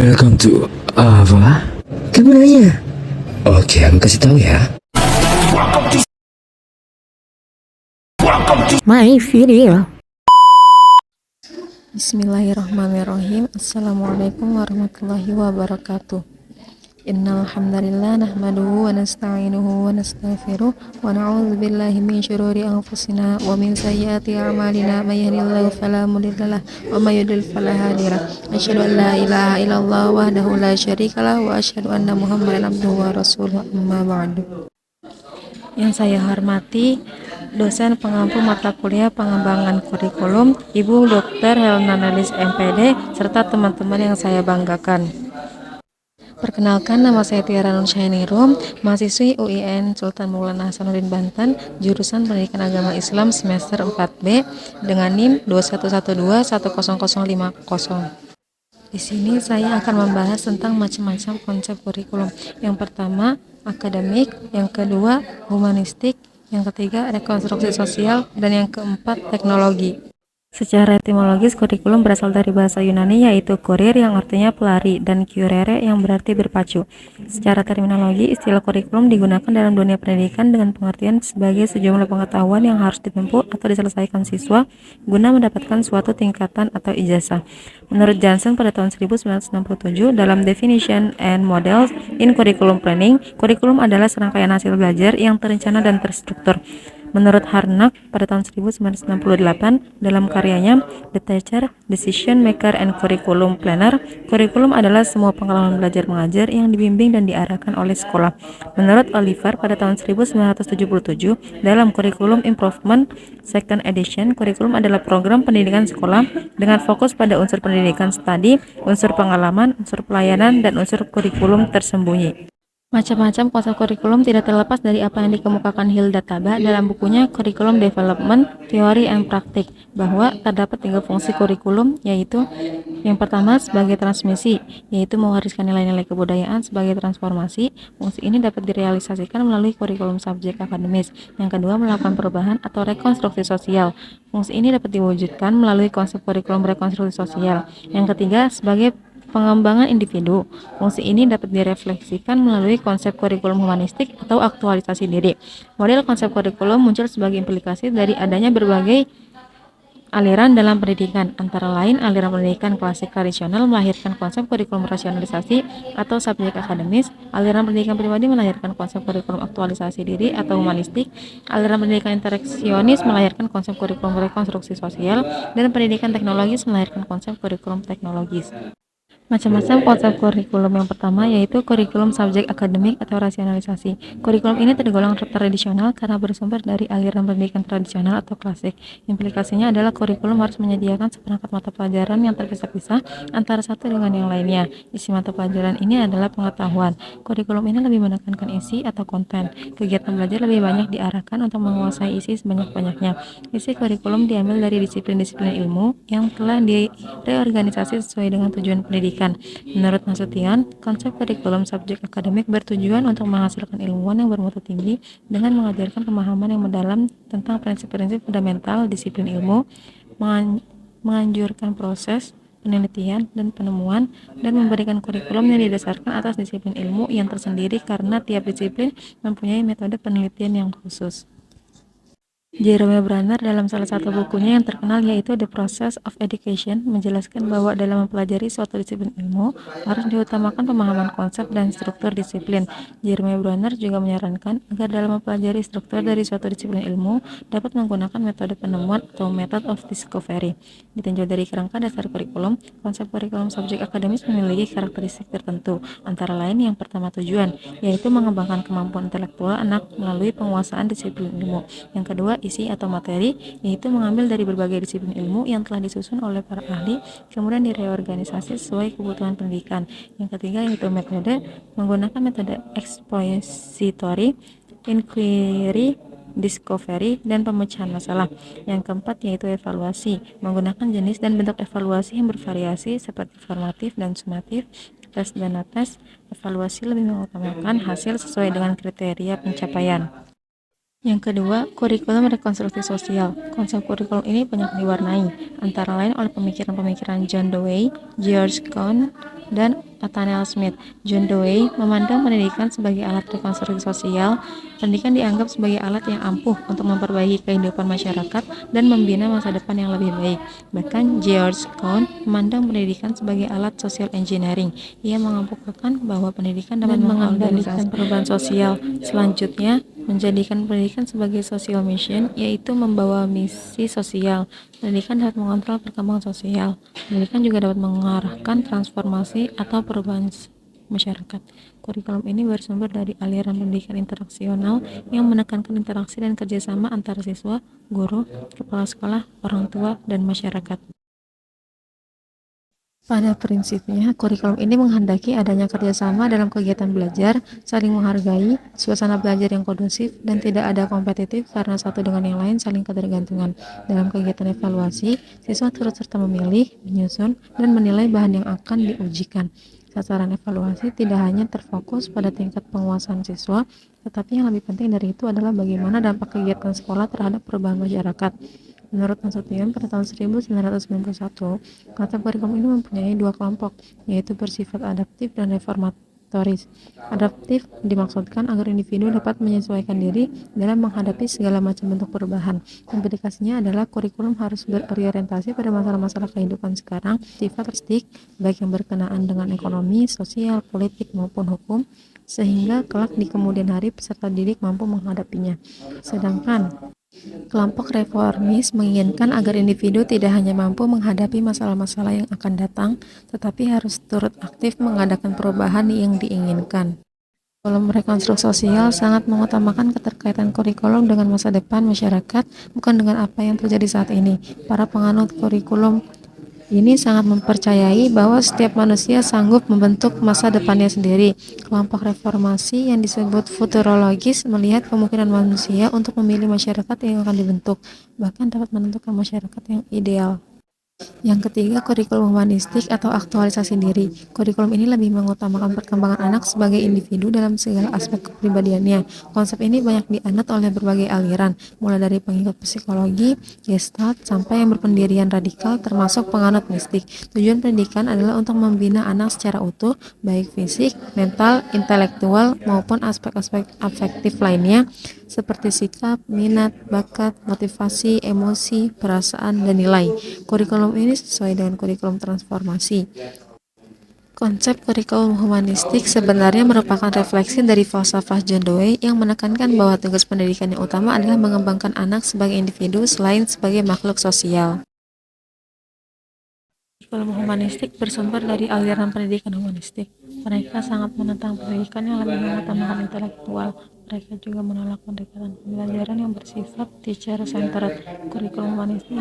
Welcome to apa? Kamu nanya? Oke, aku kasih tahu ya. My video. Bismillahirrahmanirrahim. Assalamualaikum warahmatullahi wabarakatuh. Innal hamdalillah nahmaduhu wa nasta'inuhu wa nastaghfiruh wa na'udzu billahi min syururi anfusina wa min sayyiati a'malina may yahdihillahu fala mudhillalah wa may yudlil fala hadiyalah. Asyhadu an la ilaha illallah wahdahu la syarikalah wa asyhadu anna Muhammadan abduhu wa rasuluh. Amma ba'du. Yang saya hormati dosen pengampu mata kuliah pengembangan kurikulum Ibu Dr. Helena Nelis MPD serta teman-teman yang saya banggakan. Perkenalkan, nama saya Tiara Nur Syahinirum, mahasiswi UIN Sultan Maulana Hasanuddin Banten, jurusan Pendidikan Agama Islam semester 4B dengan NIM 21121050. Di sini saya akan membahas tentang macam-macam konsep kurikulum. Yang pertama, akademik, yang kedua, humanistik, yang ketiga, rekonstruksi sosial, dan yang keempat, teknologi. Secara etimologis, kurikulum berasal dari bahasa Yunani yaitu kurir yang artinya pelari dan curere yang berarti berpacu. Secara terminologi, istilah kurikulum digunakan dalam dunia pendidikan dengan pengertian sebagai sejumlah pengetahuan yang harus ditempuh atau diselesaikan siswa guna mendapatkan suatu tingkatan atau ijazah. Menurut Johnson pada tahun 1967, dalam Definition and Models in Curriculum Planning, kurikulum adalah serangkaian hasil belajar yang terencana dan terstruktur. Menurut Harnack pada tahun 1968 dalam karyanya The Teacher, Decision Maker and Curriculum Planner, kurikulum adalah semua pengalaman belajar mengajar yang dibimbing dan diarahkan oleh sekolah. Menurut Oliver pada tahun 1977 dalam Curriculum Improvement Second Edition, kurikulum adalah program pendidikan sekolah dengan fokus pada unsur pendidikan studi, unsur pengalaman, unsur pelayanan, dan unsur kurikulum tersembunyi. Macam-macam konsep kurikulum tidak terlepas dari apa yang dikemukakan Hilda Taba dalam bukunya Curriculum Development, Theory and Practice, bahwa terdapat 3 fungsi kurikulum, yaitu yang pertama sebagai transmisi, yaitu mewariskan nilai-nilai kebudayaan sebagai transformasi. Fungsi ini dapat direalisasikan melalui kurikulum subjek akademis. Yang kedua, melakukan perubahan atau rekonstruksi sosial. Fungsi ini dapat diwujudkan melalui konsep kurikulum rekonstruksi sosial. Yang ketiga, sebagai pengembangan individu. Fungsi ini dapat direfleksikan melalui konsep kurikulum humanistik atau aktualisasi diri. Model konsep kurikulum muncul sebagai implikasi dari adanya berbagai aliran dalam pendidikan, antara lain aliran pendidikan klasik tradisional melahirkan konsep kurikulum rasionalisasi atau subjek akademis, aliran pendidikan pribadi melahirkan konsep kurikulum aktualisasi diri atau humanistik, aliran pendidikan interaksionis melahirkan konsep kurikulum rekonstruksi sosial, dan pendidikan teknologis melahirkan konsep kurikulum teknologis. Macam-macam konsep kurikulum. Yang pertama yaitu kurikulum subjek akademik atau rasionalisasi. Kurikulum ini tergolong tradisional karena bersumber dari aliran pendidikan tradisional atau klasik. Implikasinya adalah kurikulum harus menyediakan seperangkat mata pelajaran yang terpisah-pisah antara satu dengan yang lainnya. Isi mata pelajaran ini adalah pengetahuan. Kurikulum ini lebih menekankan isi atau konten. Kegiatan belajar lebih banyak diarahkan untuk menguasai isi sebanyak-banyaknya. Isi kurikulum diambil dari disiplin-disiplin ilmu yang telah direorganisasi sesuai dengan tujuan pendidikan. Menurut Nasution, konsep kurikulum subjek akademik bertujuan untuk menghasilkan ilmuwan yang bermutu tinggi dengan mengajarkan pemahaman yang mendalam tentang prinsip-prinsip fundamental disiplin ilmu, menganjurkan proses penelitian dan penemuan, dan memberikan kurikulum yang didasarkan atas disiplin ilmu yang tersendiri karena tiap disiplin mempunyai metode penelitian yang khusus. Jerome Bruner dalam salah satu bukunya yang terkenal yaitu The Process of Education menjelaskan bahwa dalam mempelajari suatu disiplin ilmu harus diutamakan pemahaman konsep dan struktur disiplin. Jerome Bruner juga menyarankan agar dalam mempelajari struktur dari suatu disiplin ilmu dapat menggunakan metode penemuan atau method of discovery. Ditinjau dari kerangka dasar kurikulum, konsep kurikulum subjek akademis memiliki karakteristik tertentu, antara lain yang pertama tujuan, yaitu mengembangkan kemampuan intelektual anak melalui penguasaan disiplin ilmu. Yang kedua, isi atau materi, yaitu mengambil dari berbagai disiplin ilmu yang telah disusun oleh para ahli, kemudian direorganisasi sesuai kebutuhan pendidikan. Yang ketiga yaitu metode, menggunakan metode expository, inquiry, discovery, dan pemecahan masalah. Yang keempat yaitu evaluasi, menggunakan jenis dan bentuk evaluasi yang bervariasi seperti formatif dan sumatif, tes dan tes. Evaluasi lebih mengutamakan hasil sesuai dengan kriteria pencapaian. Yang kedua, kurikulum rekonstruksi sosial. Konsep kurikulum ini banyak diwarnai, antara lain oleh pemikiran-pemikiran John Dewey, George Kohn, dan Nathaniel Smith. John Dewey memandang pendidikan sebagai alat rekonstruksi sosial. Pendidikan dianggap sebagai alat yang ampuh untuk memperbaiki kehidupan masyarakat dan membina masa depan yang lebih baik. Bahkan George Kohn memandang pendidikan sebagai alat social engineering. Ia mengemukakan bahwa pendidikan dapat mengendalikan perubahan sosial. Selanjutnya, menjadikan pendidikan sebagai social mission, yaitu membawa misi sosial. Pendidikan dapat mengontrol perkembangan sosial. Pendidikan juga dapat mengarahkan transformasi atau perubahan masyarakat. Kurikulum ini bersumber dari aliran pendidikan interaksional yang menekankan interaksi dan kerjasama antara siswa, guru, kepala sekolah, orang tua, dan masyarakat. Pada prinsipnya, kurikulum ini menghendaki adanya kerjasama dalam kegiatan belajar, saling menghargai, suasana belajar yang kondusif, dan tidak ada kompetitif karena satu dengan yang lain saling ketergantungan. Dalam kegiatan evaluasi, siswa turut serta memilih, menyusun, dan menilai bahan yang akan diujikan. Sasaran evaluasi tidak hanya terfokus pada tingkat penguasaan siswa, tetapi yang lebih penting dari itu adalah bagaimana dampak kegiatan sekolah terhadap perubahan masyarakat. Menurut Nasution, pada tahun 1991, konsep kurikulum ini mempunyai dua kelompok, yaitu bersifat adaptif dan reformatoris. Adaptif dimaksudkan agar individu dapat menyesuaikan diri dalam menghadapi segala macam bentuk perubahan. Implikasinya adalah kurikulum harus berorientasi pada masalah-masalah kehidupan sekarang, sifat statistik, baik yang berkenaan dengan ekonomi, sosial, politik, maupun hukum, sehingga kelak di kemudian hari peserta didik mampu menghadapinya. Sedangkan kelompok reformis menginginkan agar individu tidak hanya mampu menghadapi masalah-masalah yang akan datang, tetapi harus turut aktif mengadakan perubahan yang diinginkan. Kurikulum rekonstruksi sosial sangat mengutamakan keterkaitan kurikulum dengan masa depan masyarakat, bukan dengan apa yang terjadi saat ini. Para penganut kurikulum ini sangat mempercayai bahwa setiap manusia sanggup membentuk masa depannya sendiri. Kelompok reformasi yang disebut futurologis melihat kemungkinan manusia untuk memilih masyarakat yang akan dibentuk, bahkan dapat menentukan masyarakat yang ideal. Yang ketiga, kurikulum humanistik atau aktualisasi diri. Kurikulum ini lebih mengutamakan perkembangan anak sebagai individu dalam segala aspek kepribadiannya. Konsep ini banyak dianut oleh berbagai aliran, mulai dari pengikut psikologi, Gestalt, sampai yang berpendirian radikal termasuk penganut mistik. Tujuan pendidikan adalah untuk membina anak secara utuh, baik fisik, mental, intelektual, maupun aspek-aspek afektif lainnya, seperti sikap, minat, bakat, motivasi, emosi, perasaan, dan nilai. Kurikulum ini sesuai dengan kurikulum transformasi. Konsep kurikulum humanistik sebenarnya merupakan refleksi dari falsafah John Dewey yang menekankan bahwa tugas pendidikan yang utama adalah mengembangkan anak sebagai individu selain sebagai makhluk sosial. Kurikulum humanistik bersumber dari aliran pendidikan humanistik. Mereka sangat menentang pendidikan yang lebih mengutamakan intelektual. Mereka juga menolak pendekatan pembelajaran yang bersifat teacher-centered.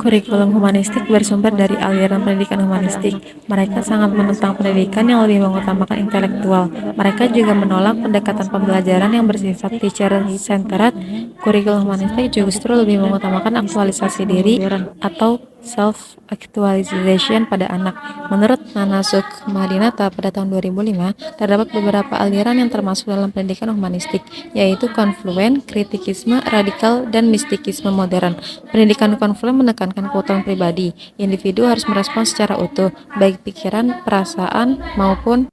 Kurikulum humanistik bersumber dari aliran pendidikan humanistik. Mereka sangat menentang pendidikan yang lebih mengutamakan intelektual. Mereka juga menolak pendekatan pembelajaran yang bersifat teacher-centered. Kurikulum humanistik justru lebih mengutamakan aktualisasi diri atau self-actualization pada anak. Menurut Nana Sukmadinata pada tahun 2005, terdapat beberapa aliran yang termasuk dalam pendidikan humanistik, yaitu konfluen, kritikisme, radikal, dan mistikisme modern. Pendidikan konfluen menekankan keutuhan pribadi. Individu harus merespons secara utuh, baik pikiran, perasaan, maupun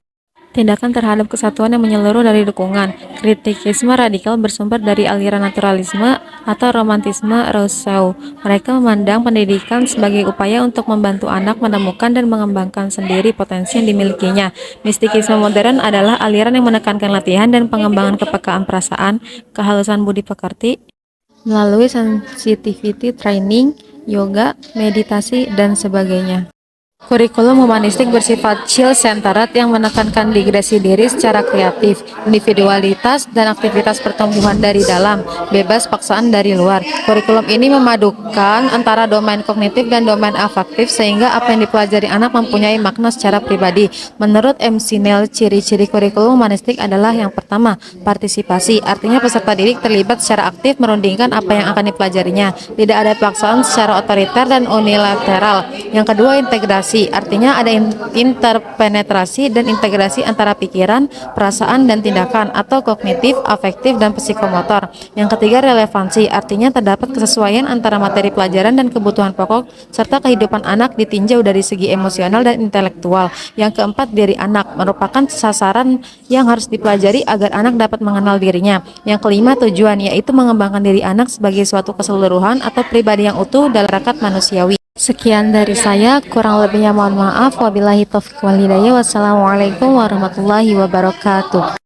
tindakan terhadap kesatuan yang menyeluruh dari dukungan. Kritikisme radikal bersumber dari aliran naturalisme atau romantisme Rousseau. Mereka memandang pendidikan sebagai upaya untuk membantu anak menemukan dan mengembangkan sendiri potensi yang dimilikinya. Mistikisme modern adalah aliran yang menekankan latihan dan pengembangan kepekaan perasaan, kehalusan budi pekerti, melalui sensitivity training, yoga, meditasi, dan sebagainya. Kurikulum humanistik bersifat child-centered yang menekankan digresi diri secara kreatif, individualitas, dan aktivitas pertumbuhan dari dalam, bebas paksaan dari luar. Kurikulum ini memadukan antara domain kognitif dan domain afektif sehingga apa yang dipelajari anak mempunyai makna secara pribadi. Menurut M. Sinel, ciri-ciri kurikulum humanistik adalah yang pertama, partisipasi, artinya peserta didik terlibat secara aktif merundingkan apa yang akan dipelajarinya. Tidak ada paksaan secara otoriter dan unilateral. Yang kedua, integrasi, interpretasi, artinya ada interpenetrasi dan integrasi antara pikiran, perasaan, dan tindakan, atau kognitif, afektif, dan psikomotor. Yang ketiga, relevansi, artinya terdapat kesesuaian antara materi pelajaran dan kebutuhan pokok, serta kehidupan anak ditinjau dari segi emosional dan intelektual. Yang keempat, diri anak, merupakan sasaran yang harus dipelajari agar anak dapat mengenal dirinya. Yang kelima, tujuan, yaitu mengembangkan diri anak sebagai suatu keseluruhan atau pribadi yang utuh dalam masyarakat manusiawi. Sekian dari saya, kurang lebihnya mohon maaf. Wabillahi taufiq wal hidayah. Wassalamualaikum warahmatullahi wabarakatuh.